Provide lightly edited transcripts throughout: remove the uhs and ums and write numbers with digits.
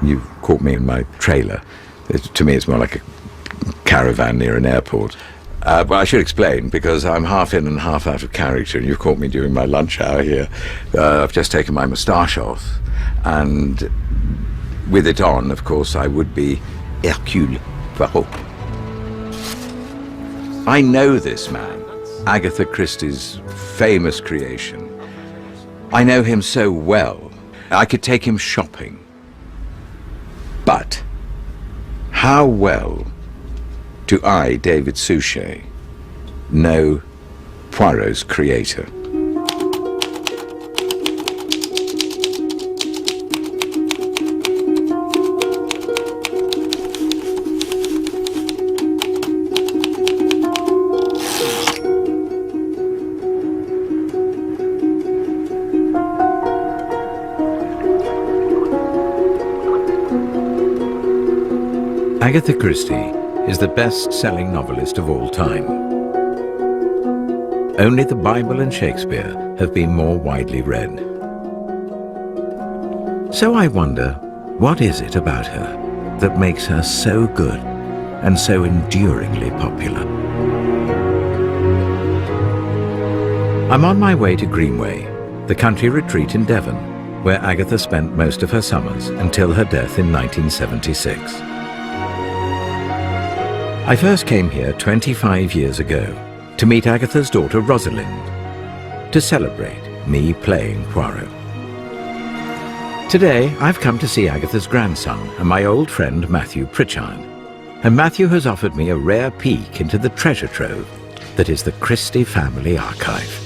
You've caught me in my trailer. To me, it's more like a caravan near an airport. Well, I should explain, because I'm half in and half out of character, and you've caught me during my lunch hour here. I've just taken my moustache off, and with it on, of course, I would be Hercule Poirot. I know this man, Agatha Christie's famous creation. I know him so well, I could take him shopping. But how well do I, David Suchet, know Poirot's creator? Agatha Christie is the best-selling novelist of all time. Only the Bible and Shakespeare have been more widely read. So I wonder, what is it about her that makes her so good and so enduringly popular? I'm on my way to Greenway, the country retreat in Devon, where Agatha spent most of her summers until her death in 1976. I first came here 25 years ago to meet Agatha's daughter Rosalind, to celebrate me playing Poirot. Today I've come to see Agatha's grandson and my old friend Matthew Pritchard, and Matthew has offered me a rare peek into the treasure trove that is the Christie family archive.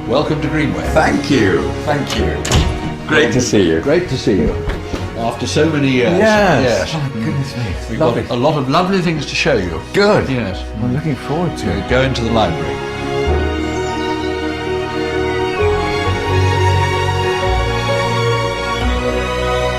Welcome to Greenway. Thank you, thank you. Great to see you. Great to see you. After so many years. Yes. Oh, goodness me. We've got a lot of lovely things to show you. Good. Yes. I'm looking forward to it. Go into the library.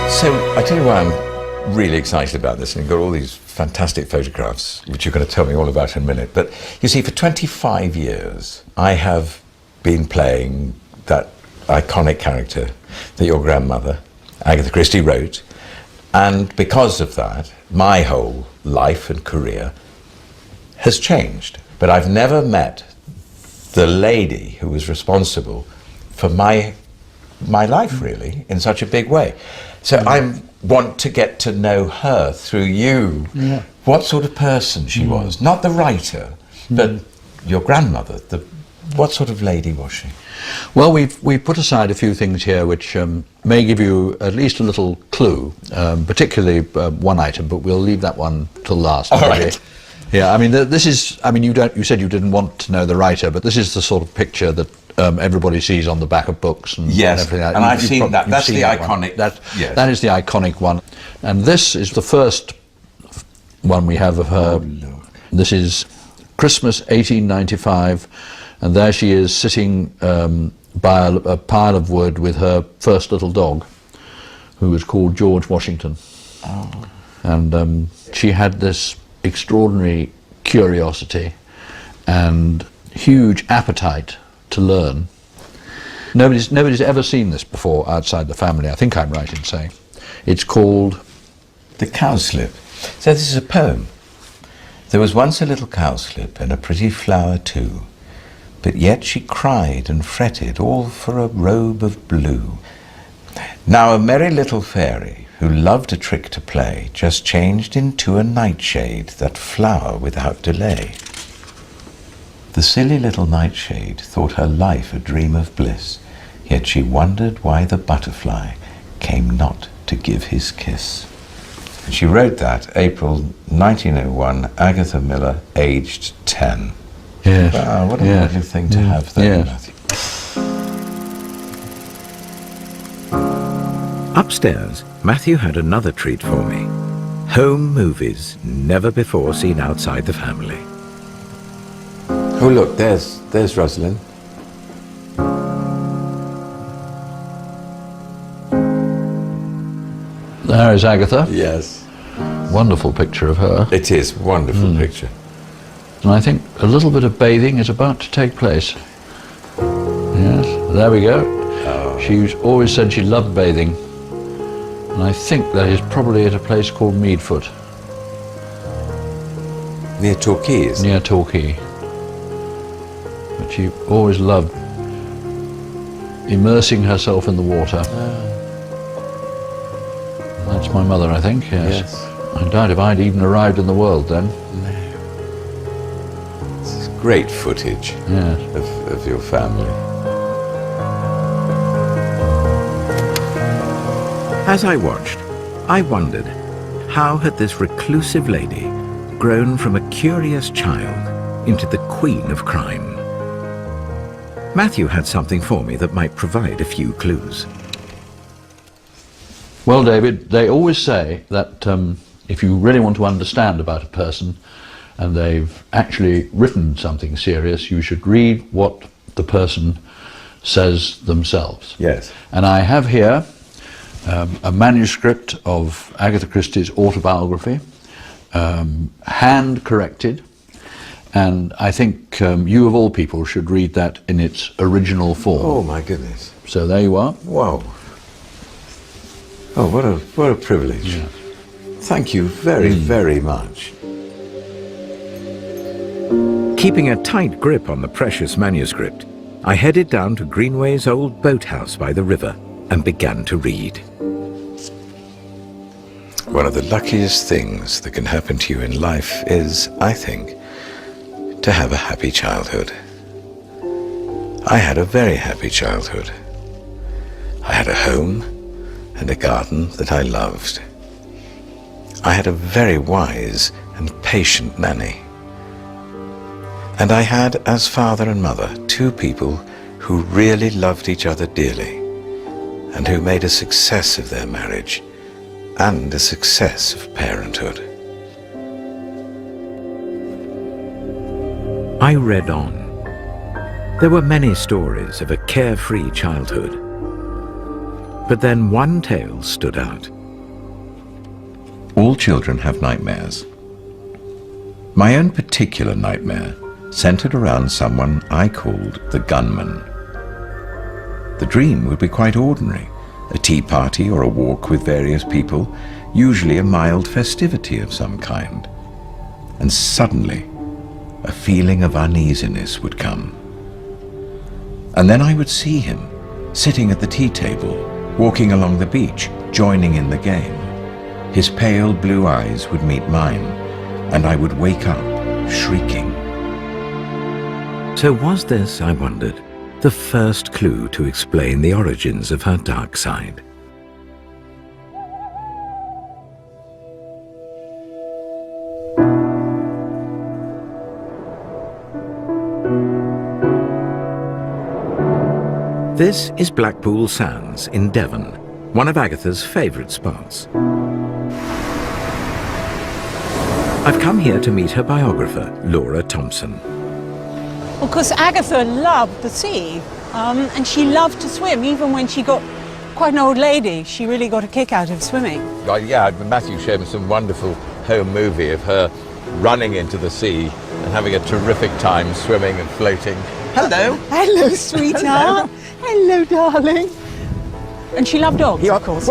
So, I tell you why I'm really excited about this, and you've got all these fantastic photographs, which you're going to tell me all about in a minute. But you see, for 25 years, I have been playing that iconic character that your grandmother, Agatha Christie, wrote, and because of that, my whole life and career has changed. But I've never met the lady who was responsible for my life, really, in such a big way. So I want to get to know her through you, what sort of person she was, not the writer, but your grandmother. What sort of lady was she? Well, we've put aside a few things here which may give you at least a little clue, particularly one item, but we'll leave that one till last. All right. Yeah, I mean, this is, I mean, you said you didn't want to know the writer, but this is the sort of picture that everybody sees on the back of books and everything. And I've seen that. That's the iconic. That is the iconic one. And this is the first one we have of her. Oh, this is Christmas 1895. And there she is sitting by a pile of wood with her first little dog, who was called George Washington. Oh. And she had this extraordinary curiosity and huge appetite to learn. Nobody's ever seen this before outside the family, I think I'm right in saying. It's called The Cowslip. So this is a poem. There was once a little cowslip and a pretty flower too. But yet she cried and fretted, all for a robe of blue. Now a merry little fairy, who loved a trick to play, just changed into a nightshade, that flower without delay. The silly little nightshade thought her life a dream of bliss, yet she wondered why the butterfly came not to give his kiss. And she wrote that April 1901, Agatha Miller, aged 10. Yes. Wow, what a lovely thing to have there, Matthew. Upstairs, Matthew had another treat for me. Home movies never before seen outside the family. Oh look, there's Rosalind. There is Agatha. Yes. Wonderful picture of her. It is, wonderful picture. And I think a little bit of bathing is about to take place. Yes, there we go. Oh. She always said she loved bathing. And I think that is probably at a place called Meadfoot. Near Torquay, isn't it? Near Torquay. But she always loved immersing herself in the water. That's my mother, I think, yes. I doubt if I'd even arrived in the world then. This is great footage of your family. As I watched, I wondered, how had this reclusive lady grown from a curious child into the queen of crime? Matthew had something for me that might provide a few clues. Well, David, they always say that if you really want to understand about a person and they've actually written something serious, you should read what the person says themselves. Yes. And I have here a manuscript of Agatha Christie's autobiography, hand-corrected, and I think you of all people should read that in its original form. Oh my goodness. So there you are. Wow. Oh, what a privilege. Yeah. Thank you very, very much. Keeping a tight grip on the precious manuscript, I headed down to Greenway's old boathouse by the river and began to read. One of the luckiest things that can happen to you in life is, I think, to have a happy childhood. I had a very happy childhood. I had a home and a garden that I loved. I had a very wise and patient nanny. And I had, as father and mother, two people who really loved each other dearly and who made a success of their marriage and a success of parenthood. I read on. There were many stories of a carefree childhood. But then one tale stood out. All children have nightmares. My own particular nightmare centered around someone I called the gunman. The dream would be quite ordinary, a tea party or a walk with various people, usually a mild festivity of some kind. And suddenly, a feeling of uneasiness would come. And then I would see him, sitting at the tea table, walking along the beach, joining in the game. His pale blue eyes would meet mine, and I would wake up, shrieking. So was this, I wondered, the first clue to explain the origins of her dark side? This is Blackpool Sands in Devon, one of Agatha's favourite spots. I've come here to meet her biographer, Laura Thompson. Well, because Agatha loved the sea, and she loved to swim, even when she got quite an old lady. She really got a kick out of swimming. Yeah, Matthew showed me some wonderful home movie of her running into the sea and having a terrific time swimming and floating. Hello. Hello, sweetheart. Hello, darling. And she loved dogs, of course.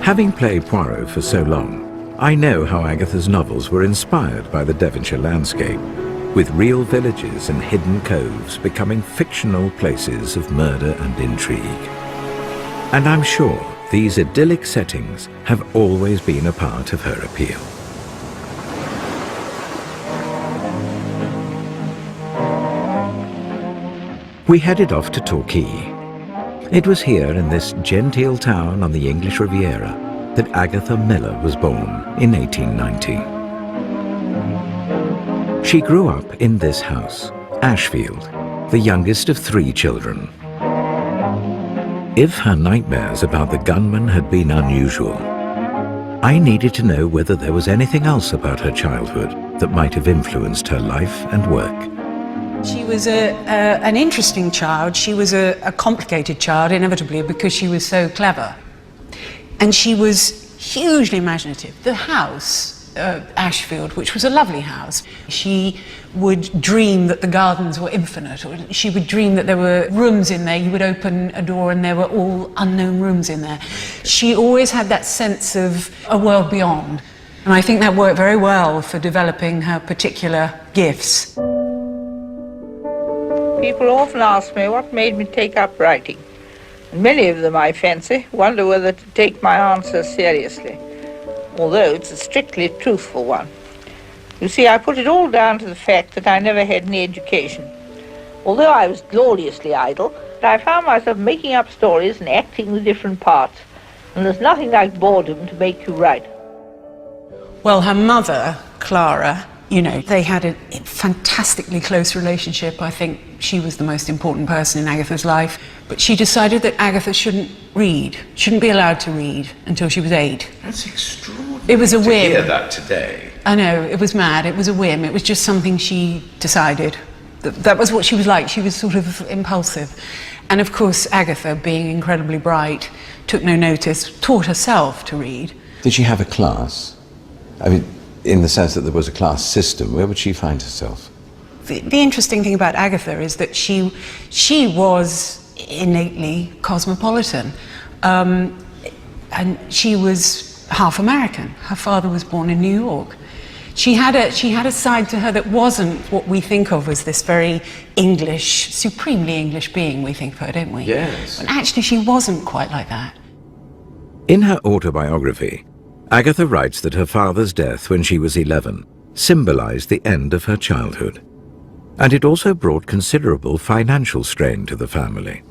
Having played Poirot for so long, I know how Agatha's novels were inspired by the Devonshire landscape, with real villages and hidden coves becoming fictional places of murder and intrigue. And I'm sure these idyllic settings have always been a part of her appeal. We headed off to Torquay. It was here in this genteel town on the English Riviera that Agatha Miller was born in 1890. She grew up in this house, Ashfield, the youngest of 3 children. If her nightmares about the gunman had been unusual, I needed to know whether there was anything else about her childhood that might have influenced her life and work. She was an interesting child. She was a complicated child, inevitably, because she was so clever. And she was hugely imaginative. The house Ashfield, which was a lovely house. She would dream that the gardens were infinite, or she would dream that there were rooms in there. You would open a door and there were all unknown rooms in there. She always had that sense of a world beyond. And I think that worked very well for developing her particular gifts. People often ask me what made me take up writing. And many of them, I fancy, wonder whether to take my answers seriously, although it's a strictly truthful one. You see, I put it all down to the fact that I never had any education. Although I was gloriously idle, I found myself making up stories and acting the different parts. And there's nothing like boredom to make you write. Well, her mother, Clara, you know, they had a fantastically close relationship. I think she was the most important person in Agatha's life. But she decided that Agatha shouldn't read, shouldn't be allowed to read until she was 8. That's extraordinary. It was a whim. To hear that today. I know, it was mad. It was a whim. It was just something she decided. That was what she was like. She was sort of impulsive. And of course, Agatha, being incredibly bright, took no notice, taught herself to read. Did she have a class? I mean, in the sense that there was a class system, where would she find herself? The interesting thing about Agatha is that she was innately cosmopolitan. And she was half American. Her father was born in New York. She had a side to her that wasn't what we think of as this very English, supremely English being we think of her, don't we? Yes. But actually she wasn't quite like that. In her autobiography, Agatha writes that her father's death when she was 11 symbolized the end of her childhood, and it also brought considerable financial strain to the family.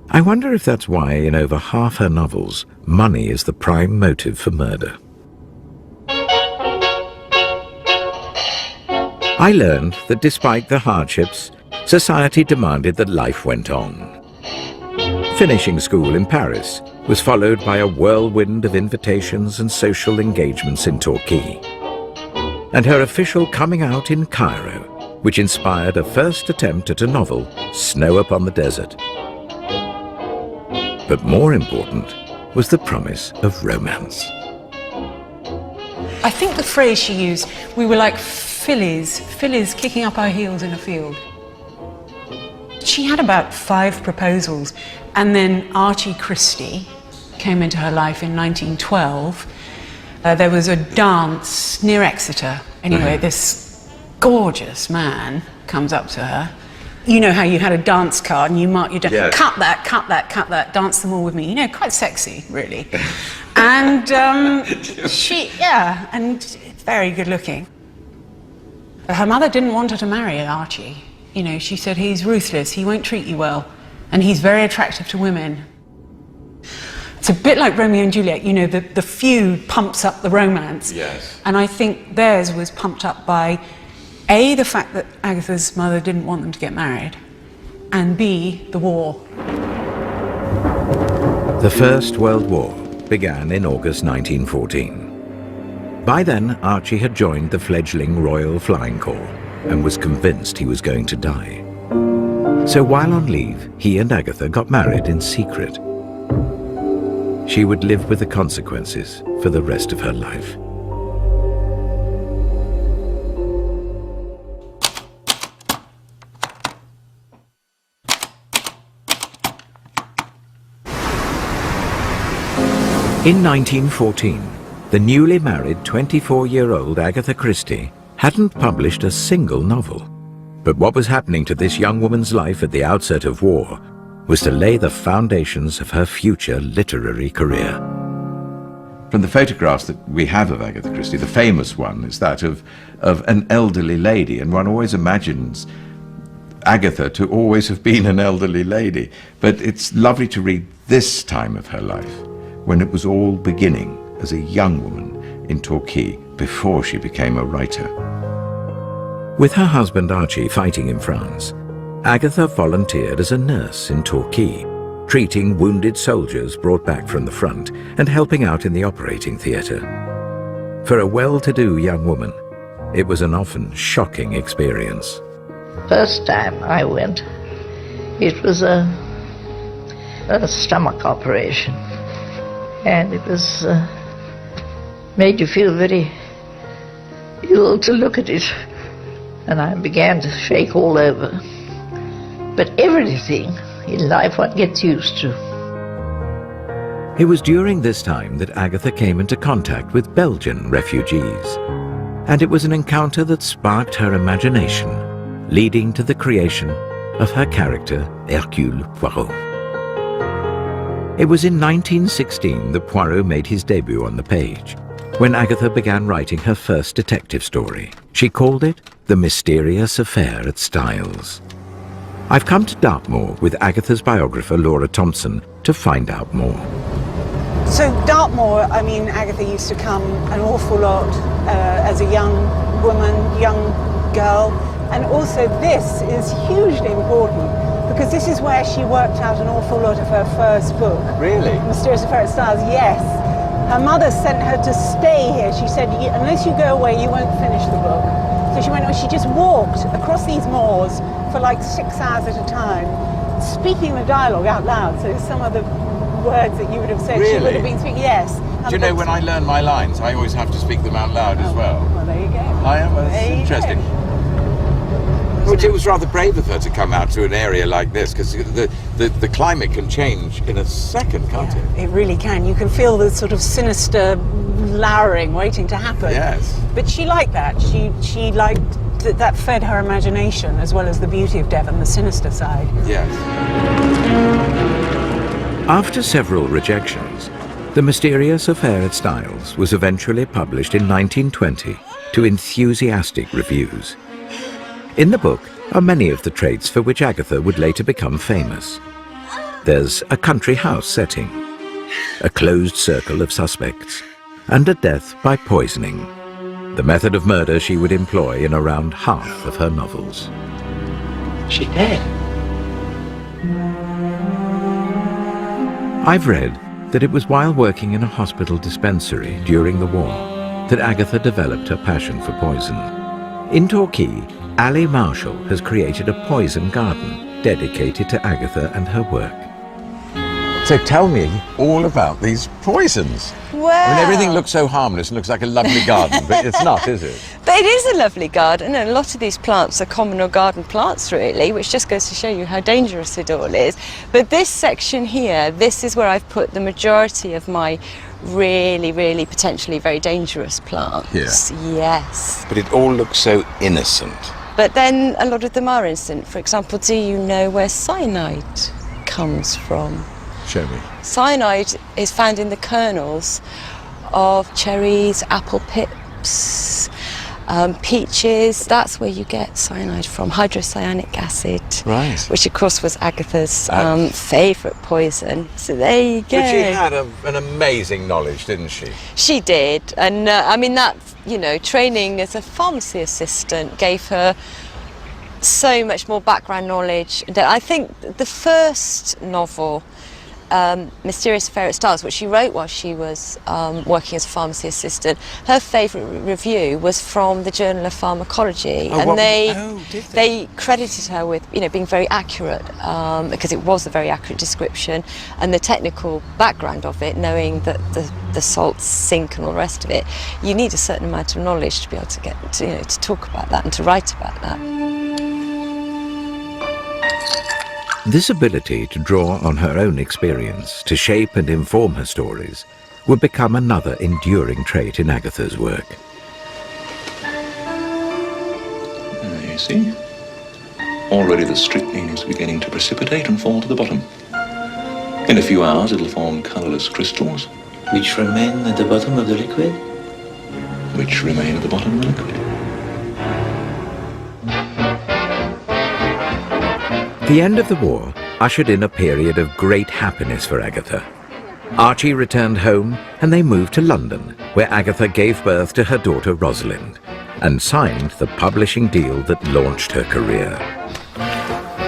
I wonder if that's why in over half her novels, money is the prime motive for murder. I learned that despite the hardships, society demanded that life went on. Finishing school in Paris was followed by a whirlwind of invitations and social engagements in Torquay, and her official coming out in Cairo, which inspired a first attempt at a novel, Snow Upon the Desert. But more important was the promise of romance. I think the phrase she used, we were like fillies kicking up our heels in a field. She had about 5 proposals, and then Archie Christie came into her life in 1912. There was a dance near Exeter. Anyway, this gorgeous man comes up to her. You know how you had a dance card and you mark your Yes. cut that, dance them all with me. You know, quite sexy, really. And and very good looking. Her mother didn't want her to marry Archie. You know, she said, he's ruthless, he won't treat you well, and he's very attractive to women. It's a bit like Romeo and Juliet, you know, the feud pumps up the romance. Yes. And I think theirs was pumped up by, A, the fact that Agatha's mother didn't want them to get married, and B, the war. The First World War began in August 1914. By then, Archie had joined the fledgling Royal Flying Corps and was convinced he was going to die. So while on leave, he and Agatha got married in secret. She would live with the consequences for the rest of her life. In 1914, the newly married 24-year-old Agatha Christie hadn't published a single novel. But what was happening to this young woman's life at the outset of war was to lay the foundations of her future literary career. From the photographs that we have of Agatha Christie, the famous one is that of an elderly lady, and one always imagines Agatha to always have been an elderly lady. But it's lovely to read this time of her life, when it was all beginning as a young woman in Torquay before she became a writer. With her husband Archie fighting in France, Agatha volunteered as a nurse in Torquay, treating wounded soldiers brought back from the front and helping out in the operating theatre. For a well-to-do young woman, it was an often shocking experience. First time I went, it was a stomach operation, and it was made you feel very ill to look at it, and I began to shake all over. But everything in life one gets used to. It was during this time that Agatha came into contact with Belgian refugees, and it was an encounter that sparked her imagination, leading to the creation of her character Hercule Poirot. It was in 1916 that Poirot made his debut on the page, when Agatha began writing her first detective story. She called it The Mysterious Affair at Styles. I've come to Dartmoor with Agatha's biographer Laura Thompson to find out more. So Dartmoor, I mean, Agatha used to come an awful lot as a young woman, young girl, and also this is hugely important because this is where she worked out an awful lot of her first book. Really? Mysterious Affair at Styles, yes. Her mother sent her to stay here. She said, unless you go away, you won't finish the book. So she went, she just walked across these moors for like 6 hours at a time, speaking the dialogue out loud. So some of the words that you would have said she would have been speaking, yes. Do you know, when I learn my lines, I always have to speak them out loud as well. Well, there you go. I am, that's interesting. Which it was rather brave of her to come out to an area like this, because the climate can change in a second, can't it? It really can. You can feel the sort of sinister lowering waiting to happen. Yes. But she liked that. She liked that fed her imagination as well as the beauty of Devon, the sinister side. Yes. After several rejections, The Mysterious Affair at Styles was eventually published in 1920 to enthusiastic reviews. In the book are many of the traits for which Agatha would later become famous. There's a country house setting, a closed circle of suspects, and a death by poisoning, the method of murder she would employ in around half of her novels. She dead? I've read that it was while working in a hospital dispensary during the war that Agatha developed her passion for poison. In Torquay, Ali Marshall has created a poison garden dedicated to Agatha and her work. So tell me all about these poisons. Well, I mean, everything looks so harmless and looks like a lovely garden, but it's not, is it? but it is a lovely garden, and a lot of these plants are common or garden plants, really, which just goes to show you how dangerous it all is. But this section here, this is where I've put the majority of my really, really potentially very dangerous plants. Here? Yes. But it all looks so innocent. But then a lot of them are innocent. For example, do you know where cyanide comes from? Show me. Cyanide is found in the kernels of cherries, apple pips, peaches. That's where you get cyanide from, hydrocyanic acid. Right. Which of course was Agatha's favourite poison. So there you go. But she had an amazing knowledge, didn't she? She did, and I mean that, you know, training as a pharmacy assistant gave her so much more background knowledge. I think the first novel, Mysterious Affair at Styles, which she wrote while she was working as a pharmacy assistant, her favourite review was from the Journal of Pharmacology, and they credited her with, you know, being very accurate, because it was a very accurate description, and the technical background of it, knowing that the salts sink and all the rest of it. You need a certain amount of knowledge to be able to get to, you know, to talk about that and to write about that. This ability to draw on her own experience to shape and inform her stories would become another enduring trait in Agatha's work. You see? Already the strychnine is beginning to precipitate and fall to the bottom. In a few hours it'll form colourless crystals. Which remain at the bottom of the liquid? Which remain at the bottom of the liquid. The end of the war ushered in a period of great happiness for Agatha. Archie returned home and they moved to London, where Agatha gave birth to her daughter Rosalind and signed the publishing deal that launched her career.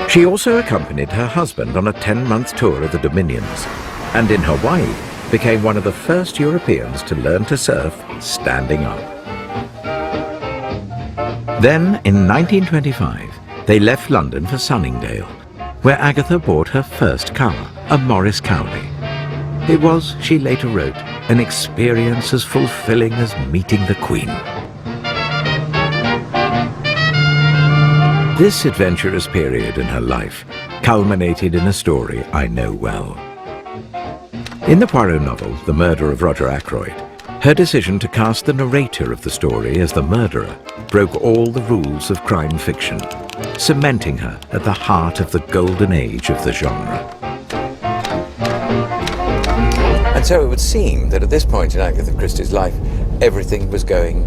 She also accompanied her husband on a 10-month tour of the Dominions, and in Hawaii became one of the first Europeans to learn to surf standing up. Then, in 1925, they left London for Sunningdale, where Agatha bought her first car, a Morris Cowley. It was, she later wrote, an experience as fulfilling as meeting the Queen. This adventurous period in her life culminated in a story I know well. In the Poirot novel, The Murder of Roger Ackroyd, her decision to cast the narrator of the story as the murderer broke all the rules of crime fiction, cementing her at the heart of the golden age of the genre. And so it would seem that at this point in Agatha Christie's life, everything was going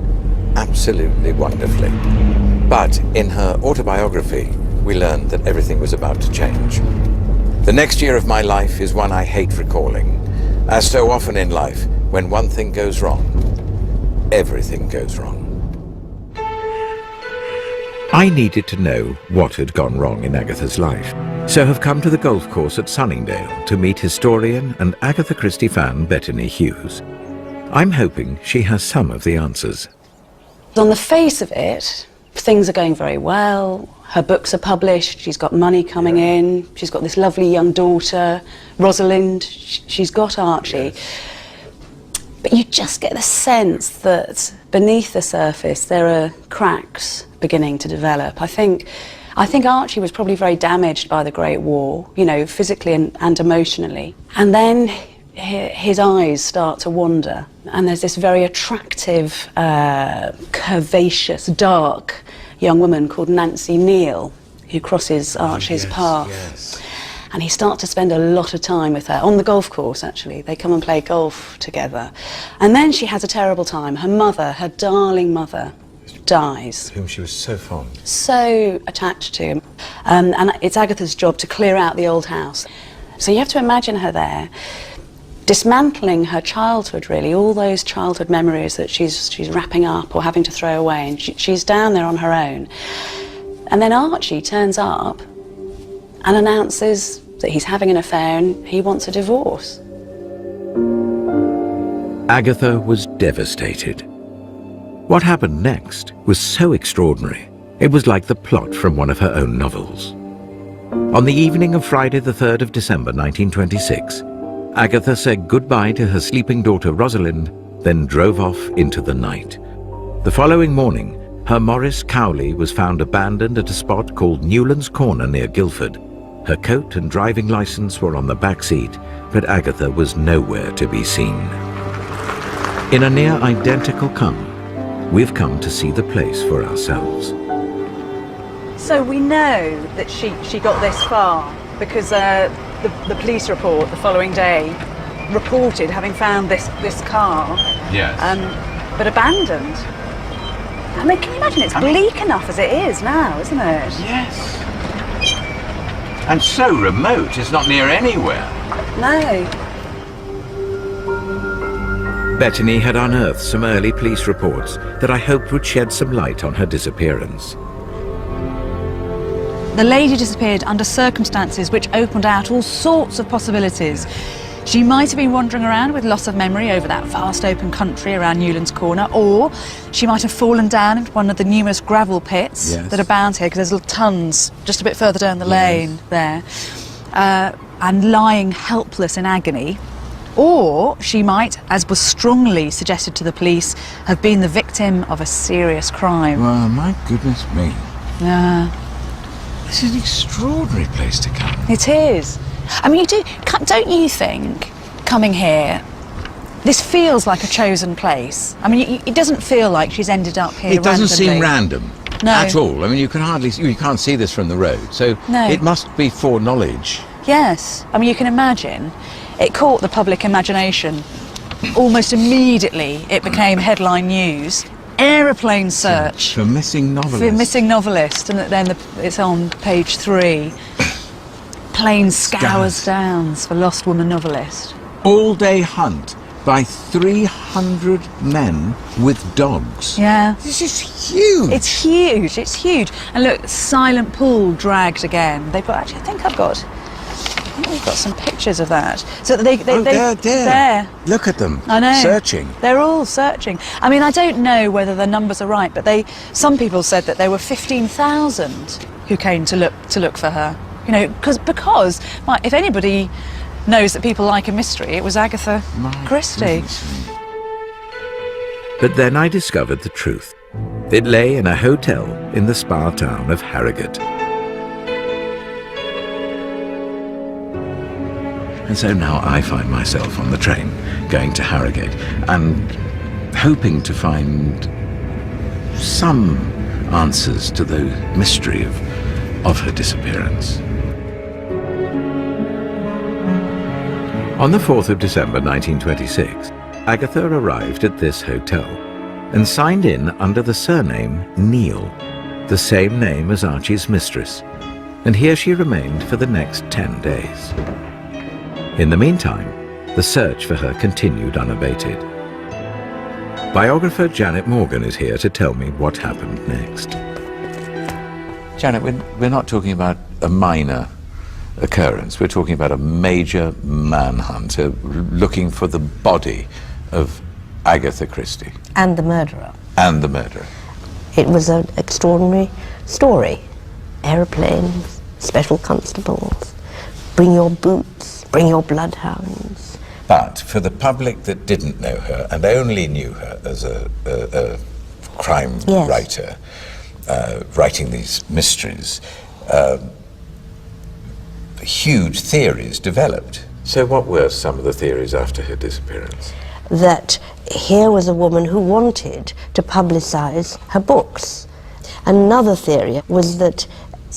absolutely wonderfully. But in her autobiography, we learned that everything was about to change. The next year of my life is one I hate recalling. As so often in life, when one thing goes wrong, everything goes wrong. I needed to know what had gone wrong in Agatha's life, so have come to the golf course at Sunningdale to meet historian and Agatha Christie fan Bettany Hughes. I'm hoping she has some of the answers. On the face of it, things are going very well. Her books are published, she's got money coming in, she's got this lovely young daughter, Rosalind, she's got Archie. But you just get the sense that beneath the surface there are cracks beginning to develop. I think Archie was probably very damaged by the Great War, you know, physically and emotionally. And then his eyes start to wander, and there's this very attractive, curvaceous, dark young woman called Nancy Neal who crosses Archie's path. Yes. And he starts to spend a lot of time with her, on the golf course actually. They come and play golf together. And then she has a terrible time. Her mother, her darling mother, dies. Whom she was so fond. So attached to. And it's Agatha's job to clear out the old house. So you have to imagine her there, dismantling her childhood, really, all those childhood memories that she's wrapping up or having to throw away, and she's down there on her own. And then Archie turns up and announces that he's having an affair and he wants a divorce. Agatha was devastated. What happened next was so extraordinary, it was like the plot from one of her own novels. On the evening of Friday the 3rd of December 1926, Agatha said goodbye to her sleeping daughter Rosalind, then drove off into the night. The following morning, her Morris Cowley was found abandoned at a spot called Newlands Corner near Guildford. Her coat and driving licence were on the back seat, but Agatha was nowhere to be seen. In a near identical come, we've come to see the place for ourselves. So we know that she got this far because the police report the following day reported having found this car, yes, but abandoned. I mean, can you imagine? It's bleak enough as it is now, isn't it? Yes. And so remote, it's not near anywhere. No. Bettany had unearthed some early police reports that I hoped would shed some light on her disappearance. The lady disappeared under circumstances which opened out all sorts of possibilities. She might have been wandering around with loss of memory over that vast open country around Newlands Corner, or she might have fallen down into one of the numerous gravel pits that abound here, because there's little tons just a bit further down the lane there, and lying helpless in agony. Or she might, as was strongly suggested to the police, have been the victim of a serious crime. Well, my goodness me. Yeah. This is an extraordinary place to come. It is. I mean, don't you think, coming here, this feels like a chosen place? I mean, it doesn't feel like she's ended up here It doesn't randomly. seem random at all. I mean, you can't see this from the road, so it must be foreknowledge. Yes. I mean, you can imagine. It caught the public imagination. Almost immediately, it became headline news. Aeroplane search for missing novelist. For missing novelist, and then it's on page 3. Plane scours Downs for lost woman novelist. All-day hunt by 300 men with dogs. Yeah. This is huge. It's huge. It's huge. And look, Silent Pool dragged again. They've got I think we've got some pictures of that. So there. Look at them. I know. Searching. They're all searching. I mean, I don't know whether the numbers are right, but some people said that there were 15,000 who came to look for her. You know, because if anybody knows that people like a mystery, it was Agatha Christie. But then I discovered the truth. It lay in a hotel in the spa town of Harrogate. And so now I find myself on the train going to Harrogate and hoping to find some answers to the mystery of her disappearance. On the 4th of December 1926, Agatha arrived at this hotel and signed in under the surname Neal, the same name as Archie's mistress, and here she remained for the next 10 days. In the meantime, the search for her continued unabated. Biographer Janet Morgan is here to tell me what happened next. Janet, we're not talking about a minor occurrence. We're talking about a major manhunt, looking for the body of Agatha Christie. And the murderer. And the murderer. It was an extraordinary story. Aeroplanes, special constables, bring your boots, bring your bloodhounds. But for the public that didn't know her and only knew her as a crime writer, writing these mysteries, huge theories developed. So what were some of the theories after her disappearance? That here was a woman who wanted to publicize her books. Another theory was that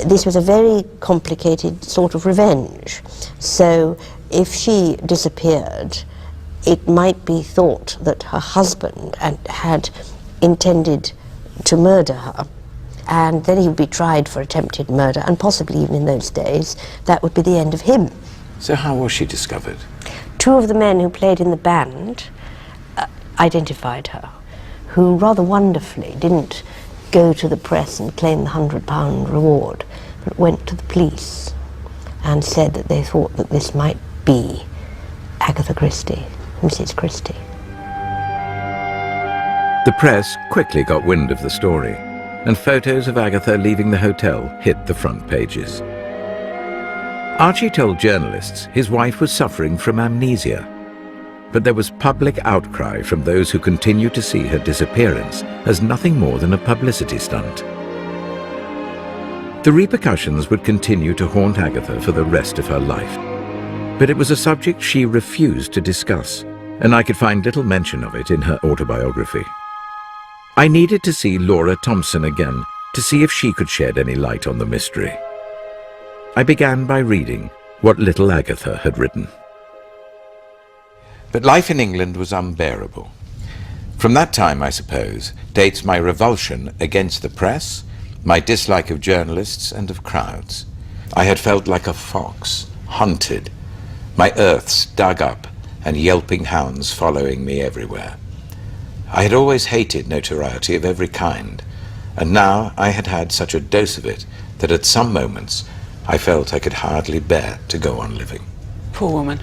this was a very complicated sort of revenge. So if she disappeared, it might be thought that her husband had intended to murder her, and then he would be tried for attempted murder, and possibly even in those days, that would be the end of him. So how was she discovered? Two of the men who played in the band identified her, who rather wonderfully didn't go to the press and claim the £100 reward, but went to the police and said that they thought that this might be Agatha Christie, Mrs. Christie. The press quickly got wind of the story, and photos of Agatha leaving the hotel hit the front pages. Archie told journalists his wife was suffering from amnesia, but there was public outcry from those who continued to see her disappearance as nothing more than a publicity stunt. The repercussions would continue to haunt Agatha for the rest of her life, but it was a subject she refused to discuss, and I could find little mention of it in her autobiography. I needed to see Laura Thompson again to see if she could shed any light on the mystery. I began by reading what little Agatha had written. But life in England was unbearable. From that time, I suppose, dates my revulsion against the press, my dislike of journalists and of crowds. I had felt like a fox, hunted, my earths dug up and yelping hounds following me everywhere. I had always hated notoriety of every kind, and now I had had such a dose of it that at some moments I felt I could hardly bear to go on living. Poor woman.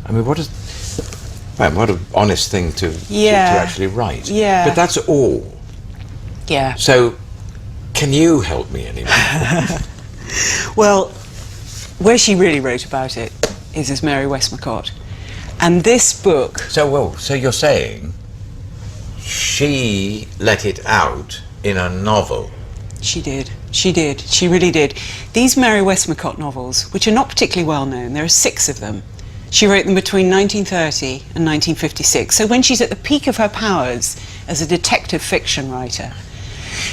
I mean, what an honest thing to actually write. Yeah. But that's all. Yeah. So, can you help me anymore? Well, where she really wrote about it is as Mary Westmacott. And this book... So you're saying she let it out in a novel? She did. She did. She really did. These Mary Westmacott novels, which are not particularly well known, there are 6 of them. She wrote them between 1930 and 1956. So when she's at the peak of her powers as a detective fiction writer,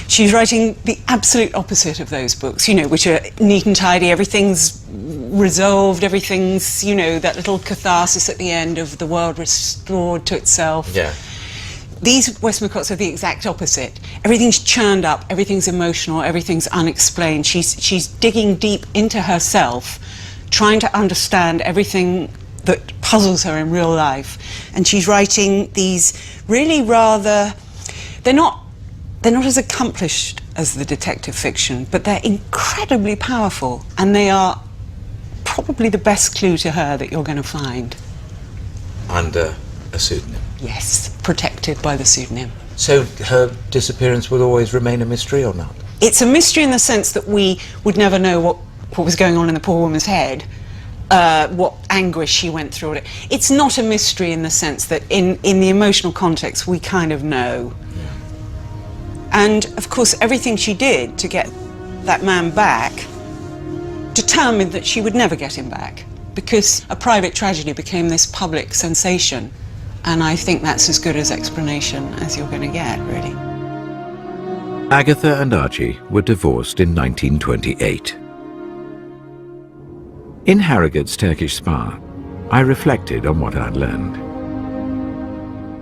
she's writing the absolute opposite of those books, you know, which are neat and tidy, everything's resolved, everything's, you know, that little catharsis at the end of the world restored to itself. Yeah. These Westmacotts are the exact opposite. Everything's churned up, everything's emotional, everything's unexplained. She's digging deep into herself, trying to understand everything that puzzles her in real life. And she's writing these really rather, they're not as accomplished as the detective fiction, but they're incredibly powerful, and they are probably the best clue to her that you're going to find. Under a pseudonym? Yes, protected by the pseudonym. So her disappearance will always remain a mystery or not? It's a mystery in the sense that we would never know what was going on in the poor woman's head, what anguish she went through. It's not a mystery in the sense that in the emotional context we kind of know. And of course, everything she did to get that man back determined that she would never get him back, because a private tragedy became this public sensation. And I think that's as good as explanation as you're going to get, really. Agatha and Archie were divorced in 1928. In Harrogate's Turkish spa, I reflected on what I'd learned.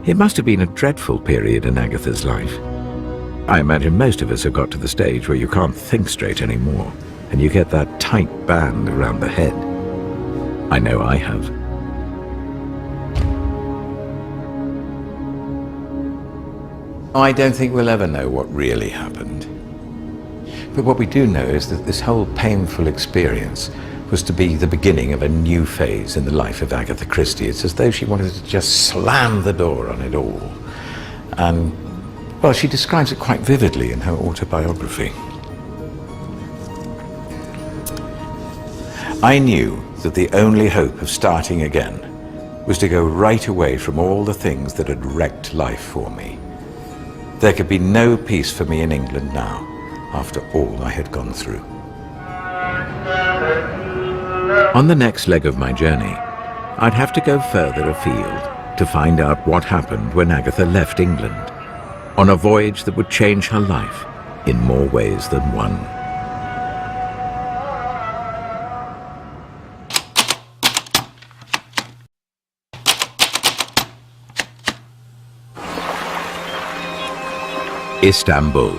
It must have been a dreadful period in Agatha's life. I imagine most of us have got to the stage where you can't think straight anymore, and you get that tight band around the head. I know I have. I don't think we'll ever know what really happened. But what we do know is that this whole painful experience was to be the beginning of a new phase in the life of Agatha Christie. It's as though she wanted to just slam the door on it all. And, well, she describes it quite vividly in her autobiography. I knew that the only hope of starting again was to go right away from all the things that had wrecked life for me. There could be no peace for me in England now, after all I had gone through. On the next leg of my journey, I'd have to go further afield to find out what happened when Agatha left England, on a voyage that would change her life in more ways than one. Istanbul,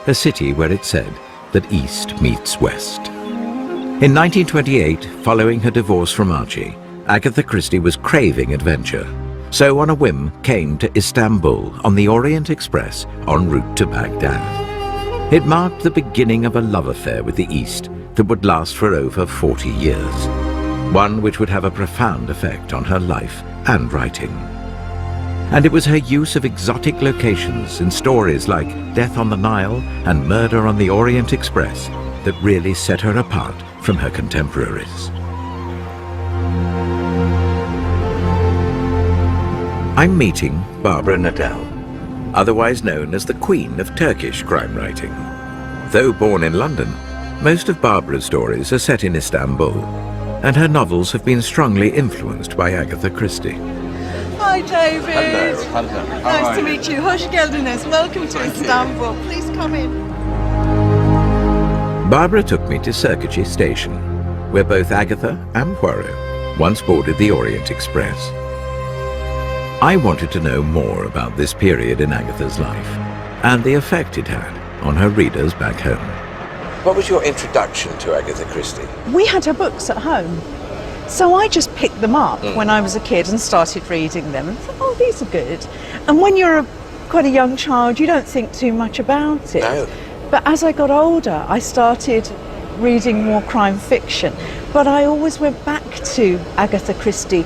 a city where it said that East meets West. In 1928, following her divorce from Archie, Agatha Christie was craving adventure, so on a whim came to Istanbul on the Orient Express en route to Baghdad. It marked the beginning of a love affair with the East that would last for over 40 years, one which would have a profound effect on her life and writing. And it was her use of exotic locations in stories like Death on the Nile and Murder on the Orient Express that really set her apart from her contemporaries. I'm meeting Barbara Nadel, otherwise known as the Queen of Turkish crime writing. Though born in London, most of Barbara's stories are set in Istanbul, and her novels have been strongly influenced by Agatha Christie. Hi, David. Hello. Nice to meet you. Hoş geldiniz. Welcome to Istanbul. Please come in. Barbara took me to Circuitry Station, where both Agatha and Poirot once boarded the Orient Express. I wanted to know more about this period in Agatha's life and the effect it had on her readers back home. What was your introduction to Agatha Christie? We had her books at home, so I just picked them up when I was a kid and started reading them and thought, oh, these are good. And when you're quite a young child, you don't think too much about it. No. But as I got older, I started reading more crime fiction. But I always went back to Agatha Christie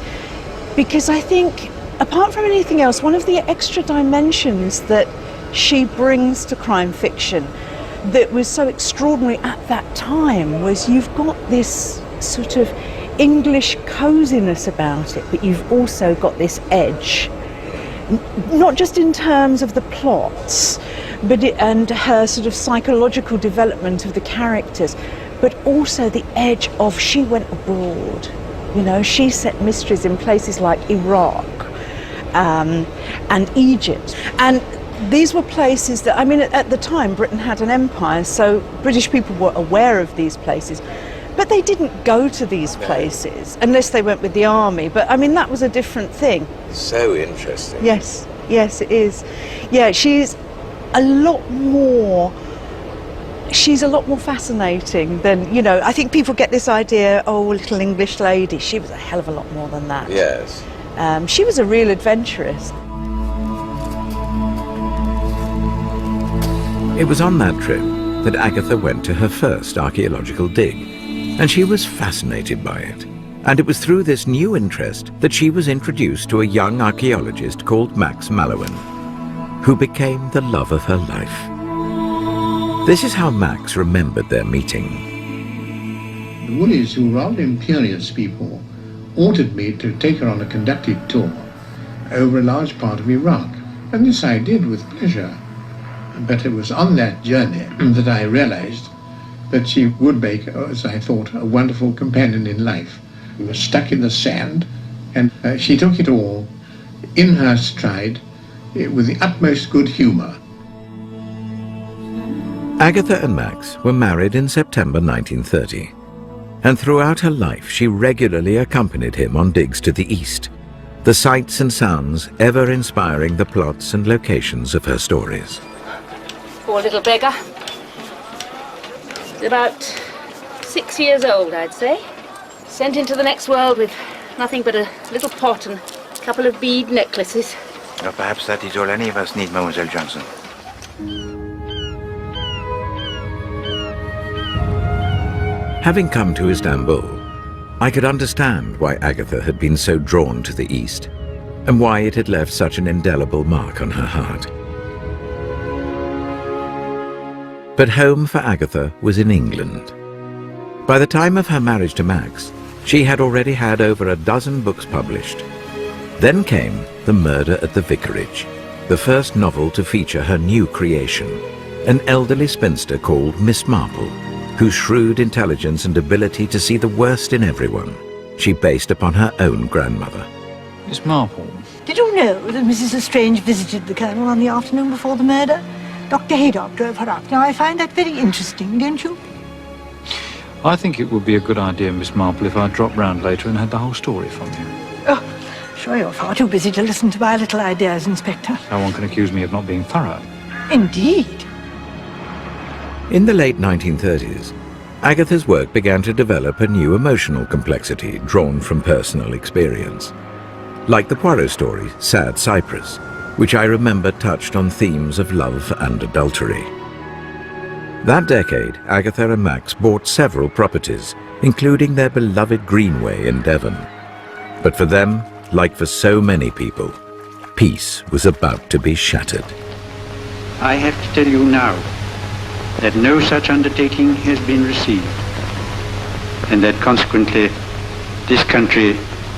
because I think, apart from anything else, one of the extra dimensions that she brings to crime fiction that was so extraordinary at that time was you've got this sort of English coziness about it, but you've also got this edge, not just in terms of the plots, but and her sort of psychological development of the characters, but also the edge of she went abroad. You know, she set mysteries in places like Iraq and Egypt. And these were places that, I mean, at the time Britain had an empire, so British people were aware of these places. But they didn't go to these places unless they went with the army. But I mean, that was a different thing. So interesting. Yes, yes, it is. Yeah, she's a lot more fascinating than, you know, I think people get this idea, oh, little English lady. She was a hell of a lot more than that. Yes. She was a real adventuress. It was on that trip that Agatha went to her first archaeological dig, and she was fascinated by it. And it was through this new interest that she was introduced to a young archaeologist called Max Mallowan, who became the love of her life. This is how Max remembered their meeting. The Woolies, who were rather imperious people, ordered me to take her on a conducted tour over a large part of Iraq, and this I did with pleasure. But it was on that journey that I realized that she would make, as I thought, a wonderful companion in life. We were stuck in the sand, and she took it all in her stride with the utmost good humor. Agatha and Max were married in September 1930, and throughout her life she regularly accompanied him on digs to the east, the sights and sounds ever inspiring the plots and locations of her stories. Poor little beggar. About 6 years old, I'd say. Sent into the next world with nothing but a little pot and a couple of bead necklaces. Well, perhaps that is all any of us need, Mademoiselle Johnson. Having come to Istanbul, I could understand why Agatha had been so drawn to the East, and why it had left such an indelible mark on her heart. But home for Agatha was in England. By the time of her marriage to Max, she had already had over a dozen books published. Then came The Murder at the Vicarage, the first novel to feature her new creation, an elderly spinster called Miss Marple, whose shrewd intelligence and ability to see the worst in everyone she based upon her own grandmother. Miss Marple. Did you know that Mrs. Lestrange visited the Colonel on the afternoon before the murder? Dr. Haydock drove her up. Now, I find that very interesting, don't you? I think it would be a good idea, Miss Marple, if I dropped round later and had the whole story from you. Oh, sure you're far too busy to listen to my little ideas, Inspector. No one can accuse me of not being thorough. Indeed. In the late 1930s, Agatha's work began to develop a new emotional complexity drawn from personal experience. Like the Poirot story, Sad Cypress, which I remember touched on themes of love and adultery. That decade, Agatha and Max bought several properties, including their beloved Greenway in Devon. But for them, like for so many people, peace was about to be shattered. I have to tell you now that no such undertaking has been received, and that consequently this country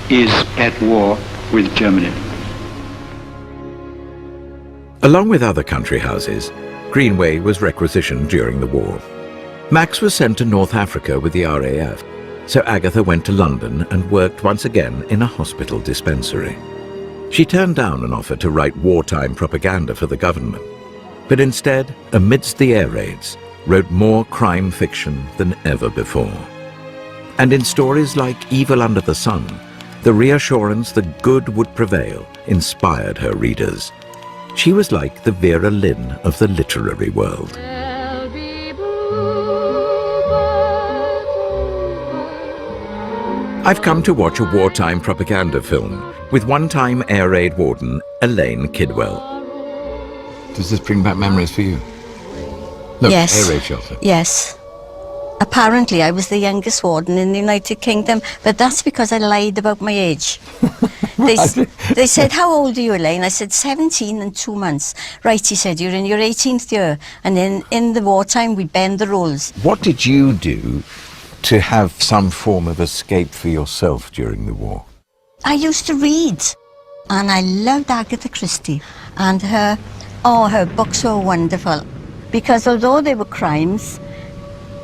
is at war with Germany. Along with other country houses, Greenway was requisitioned during the war. Max was sent to North Africa with the RAF, so Agatha went to London and worked once again in a hospital dispensary. She turned down an offer to write wartime propaganda for the government, but instead, amidst the air raids, wrote more crime fiction than ever before. And in stories like Evil Under the Sun, the reassurance that good would prevail inspired her readers. She was like the Vera Lynn of the literary world. I've come to watch a wartime propaganda film with one-time air raid warden Elaine Kidwell. Does this bring back memories for you? Look, yes. air raid shelter. Yes. Apparently I was the youngest warden in the United Kingdom, but that's because I lied about my age. They said, how old are you, Elaine? I said, 17 and 2 months. Right, he said, you're in your 18th year. And then in the wartime, we bend the rules. What did you do to have some form of escape for yourself during the war? I used to read, and I loved Agatha Christie. And her books were wonderful. Because although they were crimes,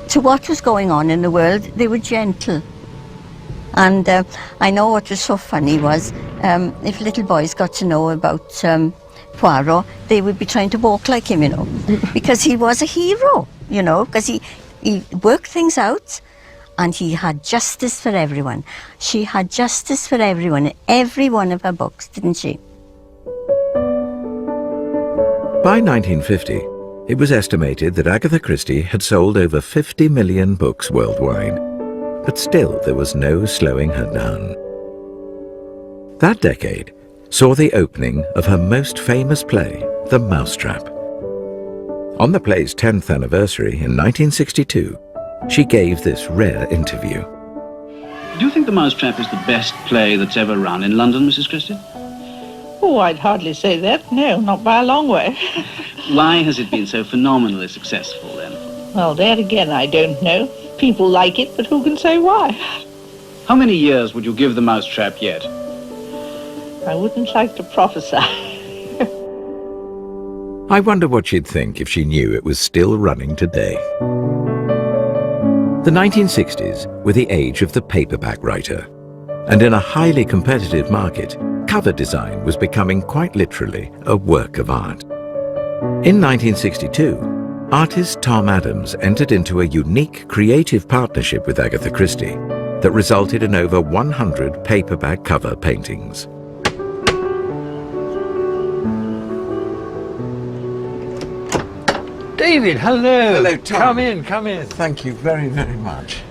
to what was going on in the world, they were gentle. And I know what was so funny was, if little boys got to know about Poirot, they would be trying to walk like him, you know, because he was a hero, you know, because he worked things out and he had justice for everyone. She had justice for everyone in every one of her books, didn't she? By 1950, it was estimated that Agatha Christie had sold over 50 million books worldwide. But still there was no slowing her down. That decade saw the opening of her most famous play, The Mousetrap. On the play's 10th anniversary in 1962, she gave this rare interview. Do you think The Mousetrap is the best play that's ever run in London, Mrs. Christie? Oh, I'd hardly say that. No, not by a long way. Why has it been so phenomenally successful, then? Well, that again, I don't know. People like it, but who can say why? How many years would you give The Mousetrap yet? I wouldn't like to prophesy. I wonder what she'd think if she knew it was still running today. The 1960s were the age of the paperback writer, and in a highly competitive market, cover design was becoming quite literally a work of art. In 1962, artist Tom Adams entered into a unique creative partnership with Agatha Christie that resulted in over 100 paperback cover paintings. David, hello. Hello, Tom. Come in. Thank you very, very much.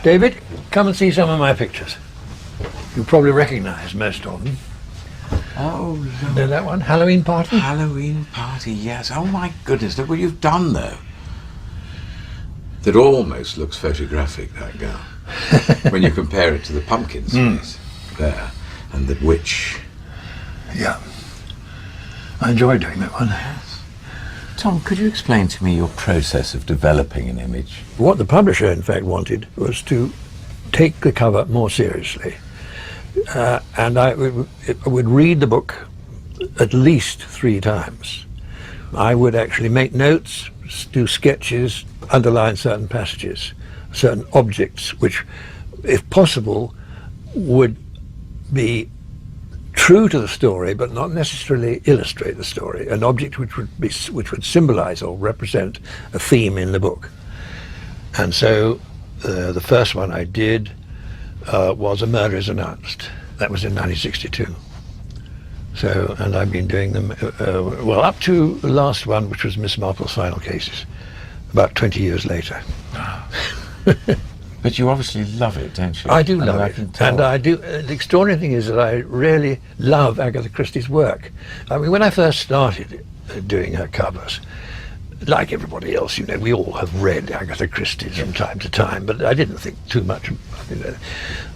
David, come and see some of my pictures. You probably recognise most of them. Oh, Lord. Know that one? Halloween Party? Halloween Party, yes. Oh, my goodness, look what you've done, though. That almost looks photographic, that girl. When you compare it to the pumpkin's face there, and the witch. Yeah. I enjoy doing that one. Tom, could you explain to me your process of developing an image? What the publisher, in fact, wanted was to take the cover more seriously. And I would read the book at least 3 times. I would actually make notes, do sketches, underline certain passages, certain objects, which, if possible, would be true to the story, but not necessarily illustrate the story. An object which would symbolize or represent a theme in the book. And so the first one I did was A Murder is Announced. That was in 1962. So, and I've been doing them, well, up to the last one, which was Miss Marple's Final Cases, about 20 years later. But you obviously love it, don't you? I do love it. And I do. The extraordinary thing is that I really love Agatha Christie's work. I mean, when I first started doing her covers, like everybody else, you know, we all have read Agatha Christie's from time to time, but I didn't think too much. You know,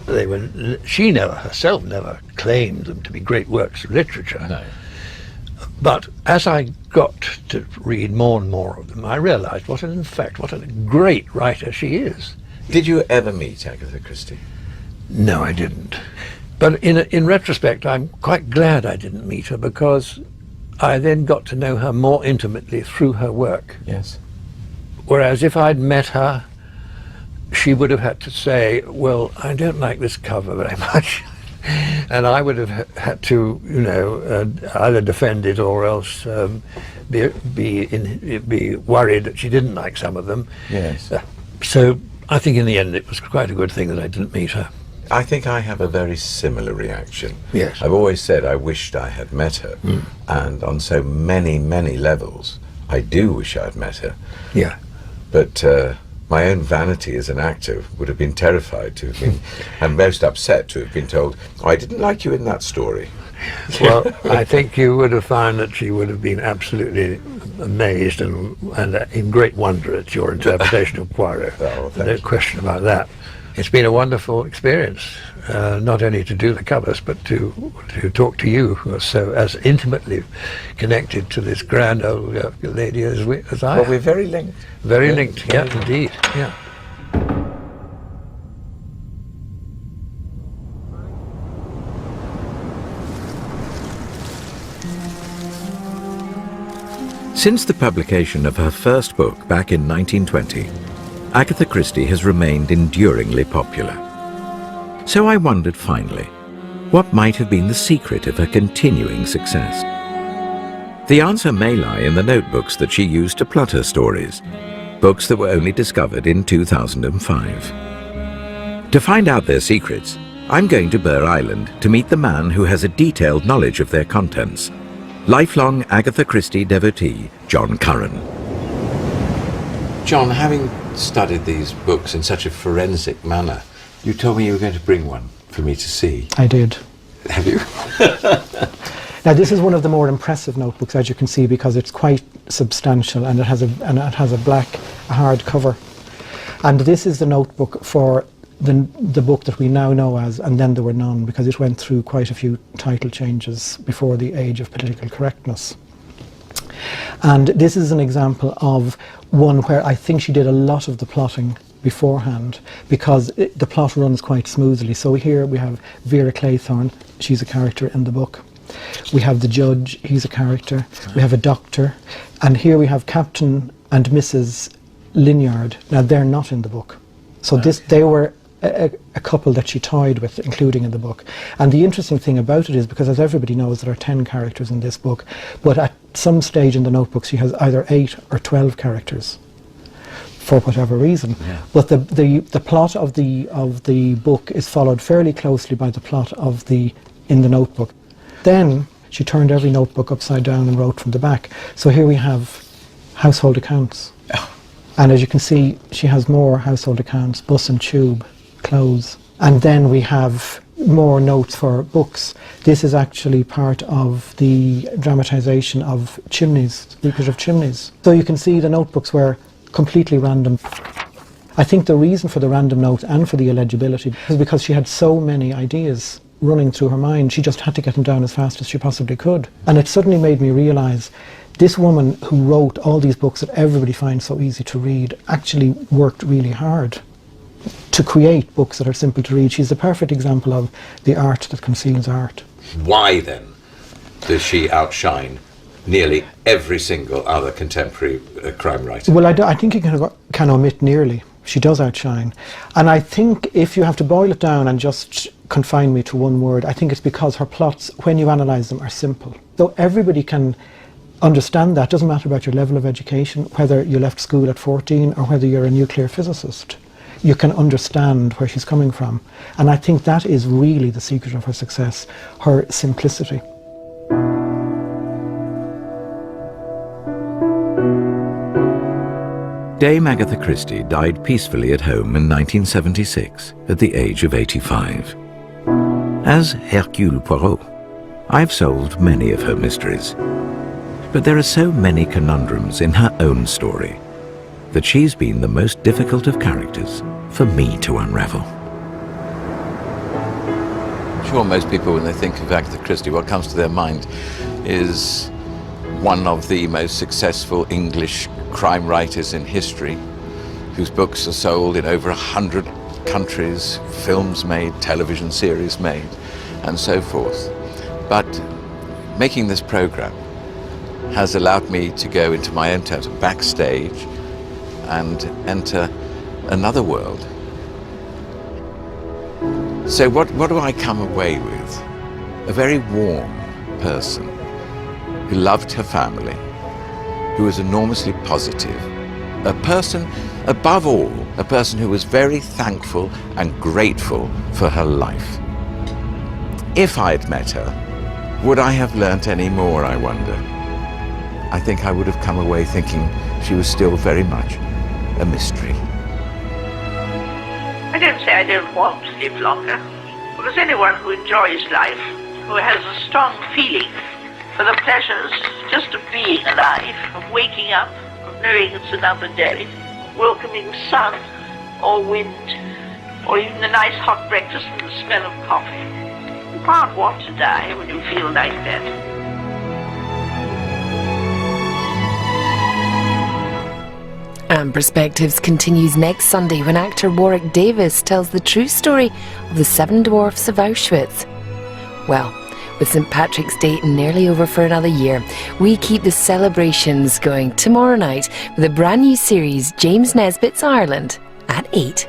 they were. She herself never claimed them to be great works of literature. No. But as I got to read more and more of them, I realised what a great writer she is. Did you ever meet Agatha Christie? No, I didn't. But in retrospect, I'm quite glad I didn't meet her, because I then got to know her more intimately through her work. Yes. Whereas if I'd met her, she would have had to say, well, I don't like this cover very much. And I would have had to, you know, either defend it or else be worried that she didn't like some of them. Yes. So I think in the end it was quite a good thing that I didn't meet her. I think I have a very similar reaction. Yes. I've always said I wished I had met her, and on so many, many levels, I do wish I'd met her. Yeah. But my own vanity as an actor would have been terrified to have been, and most upset to have been told, oh, I didn't like you in that story. Well, I think you would have found that she would have been absolutely amazed and in great wonder at your interpretation of Poirot. Oh, no question about that. It's been a wonderful experience, not only to do the covers, but to talk to you, who are so as intimately connected to this grand old lady as I am. Well, we're very linked. Very linked, yeah, indeed, yeah. Since the publication of her first book back in 1920, Agatha Christie has remained enduringly popular. So I wondered finally, what might have been the secret of her continuing success? The answer may lie in the notebooks that she used to plot her stories, books that were only discovered in 2005. To find out their secrets, I'm going to Burr Island to meet the man who has a detailed knowledge of their contents, lifelong Agatha Christie devotee, John Curran. John, having studied these books in such a forensic manner, you told me you were going to bring one for me to see. I did. Have you? Now, this is one of the more impressive notebooks, as you can see, because it's quite substantial, and it has a black hard cover. And this is the notebook for the book that we now know as And Then There Were None, because it went through quite a few title changes before the age of political correctness. And this is an example of one where I think she did a lot of the plotting beforehand, because the plot runs quite smoothly. So here we have Vera Claythorne, she's a character in the book. We have the judge, he's a character. We have a doctor. And here we have Captain and Mrs. Linyard. Now, they're not in the book. So they were a couple that she toyed with, including in the book. And the interesting thing about it is, because as everybody knows, there are 10 characters in this book, but at some stage in the notebook she has either 8 or 12 characters, for whatever reason. Yeah. But the plot of the book is followed fairly closely by the plot in the notebook. Then she turned every notebook upside down and wrote from the back. So here we have household accounts. Oh. And as you can see, she has more household accounts, bus and tube, clothes. And then we have more notes for books. This is actually part of the dramatisation of Chimneys, Secret of Chimneys. So you can see the notebooks were completely random. I think the reason for the random note and for the illegibility is because she had so many ideas running through her mind. She just had to get them down as fast as she possibly could. And it suddenly made me realise this woman who wrote all these books that everybody finds so easy to read actually worked really hard to create books that are simple to read. She's the perfect example of the art that conceals art. Why then does she outshine nearly every single other contemporary crime writer? Well, I think you can omit nearly. She does outshine. And I think if you have to boil it down and just confine me to one word, I think it's because her plots, when you analyse them, are simple. So everybody can understand that. It doesn't matter about your level of education, whether you left school at 14 or whether you're a nuclear physicist. You can understand where she's coming from. And I think that is really the secret of her success, her simplicity. Dame Agatha Christie died peacefully at home in 1976 at the age of 85. As Hercule Poirot, I've solved many of her mysteries. But there are so many conundrums in her own story that she's been the most difficult of characters for me to unravel. I'm sure most people, when they think of Agatha Christie, what comes to their mind is one of the most successful English crime writers in history, whose books are sold in over 100 countries, films made, television series made, and so forth. But making this program has allowed me to go into my own terms, backstage, and enter another world. So what do I come away with? A very warm person who loved her family, who was enormously positive, a person, above all, a person who was very thankful and grateful for her life. If I'd met her, would I have learnt any more, I wonder? I think I would have come away thinking she was still very much a mystery. I don't say I don't want to live longer, because anyone who enjoys life, who has a strong feeling for the pleasures just of being alive, of waking up, of knowing it's another day, welcoming sun or wind, or even a nice hot breakfast and the smell of coffee. You can't want to die when you feel like that. And Perspectives continues next Sunday when actor Warwick Davis tells the true story of the 7 dwarfs of Auschwitz. Well, with St. Patrick's Day nearly over for another year, we keep the celebrations going tomorrow night with a brand new series, James Nesbitt's Ireland, at 8.